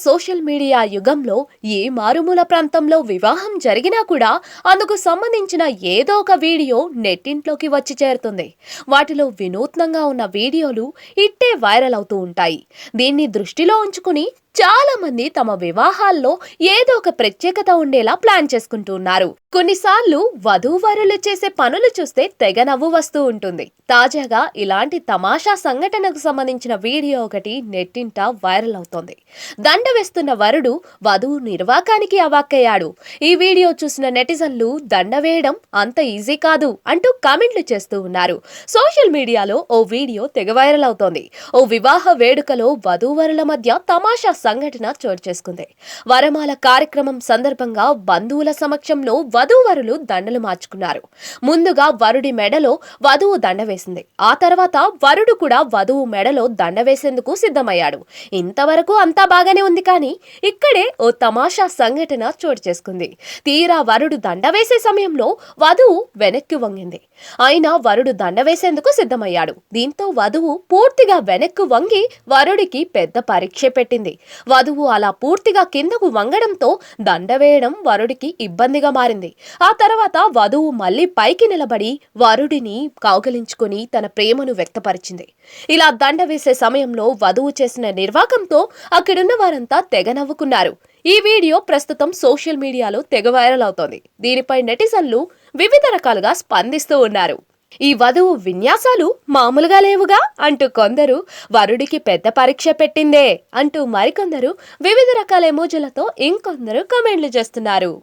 Social media యుగంలో ఏ మారుమూల ప్రాంతంలో వివాహం జరిగినా కూడా అందుకు సంబంధించిన ఏదో ఒక వీడియో నెట్టింట్లోకి వచ్చి చేరుతుంది. వాటిలో వినూత్నంగా ఉన్న వీడియోలు ఇట్టే వైరల్ అవుతూ ఉంటాయి. దీన్ని దృష్టిలో ఉంచుకుని చాలా మంది తమ వివాహాల్లో ఏదో ఒక ప్రత్యేకత ఉండేలా ప్లాన్ చేసుకుంటూ ఉన్నారు. కొన్నిసార్లు వధూవరులు చేసే పనులు చూస్తే తెగ నవ్వు వస్తూ ఉంటుంది. తాజాగా ఇలాంటి తమాషా సంఘటనకు సంబంధించిన వీడియో ఒకటి నెట్టింట వైరల్ అవుతోంది. దండ వేస్తున్న వరుడు వధువు నిర్వాకానికి అవాక్కయ్యాడు. ఈ వీడియో చూసిన నెటిజన్లు దండ వేయడం అంత ఈజీ కాదు అంటూ కామెంట్లు చేస్తూ ఉన్నారు. సోషల్ మీడియాలో ఓ వీడియో తెగ వైరల్ అవుతోంది. ఓ వివాహ వేడుకలో వధూవరుల మధ్య తమాషా సంఘటన చోటు చేసుకుంది. వరమాల కార్యక్రమం సందర్భంగా బంధువుల సమక్షంలో వధూవరులు దండలు మార్చుకున్నారు. ముందుగా వరుడి మెడలో వధువు దండ వేసింది. ఆ తర్వాత వరుడు కూడా వధువు మెడలో దండ వేసేందుకు సిద్ధమయ్యాడు. ఇంతవరకు అంతా బాగానే ఉంది, కానీ ఇక్కడే ఓ తమాషా సంఘటన చోటు చేసుకుంది. తీరా వరుడు దండ వేసే సమయంలో వధువు వెనక్కి వంగింది. అయినా వరుడు దండ వేసేందుకు సిద్ధమయ్యాడు. దీంతో వధువు పూర్తిగా వెనక్కు వంగి వరుడికి పెద్ద పరీక్ష పెట్టింది. వధువు అలా పూర్తిగా కిందకు వంగడంతో దండ వేయడం వరుడికి ఇబ్బందిగా మారింది. ఆ తర్వాత వధువు మళ్లీ పైకి నిలబడి వరుడిని కౌగిలించుకుని తన ప్రేమను వ్యక్తపరిచింది. ఇలా దండ వేసే సమయంలో వధువు చేసిన నిర్వాకంతో అక్కడున్న వారంతా తెగ నవ్వుకున్నారు. ఈ వీడియో ప్రస్తుతం సోషల్ మీడియాలో తెగ వైరల్ అవుతోంది. దీనిపై నెటిజన్లు వివిధ రకాలుగా స్పందిస్తూ ఉన్నారు. ఈ వధువు విన్యాసాలు మామూలుగా లేవుగా అంటూ కొందరు, వరుడికి పెద్ద పరీక్ష పెట్టిందే అంటూ మరికొందరు వివిధ రకాల ఎమోజీలతో ఇంకొందరు కామెంట్లు చేస్తున్నారు.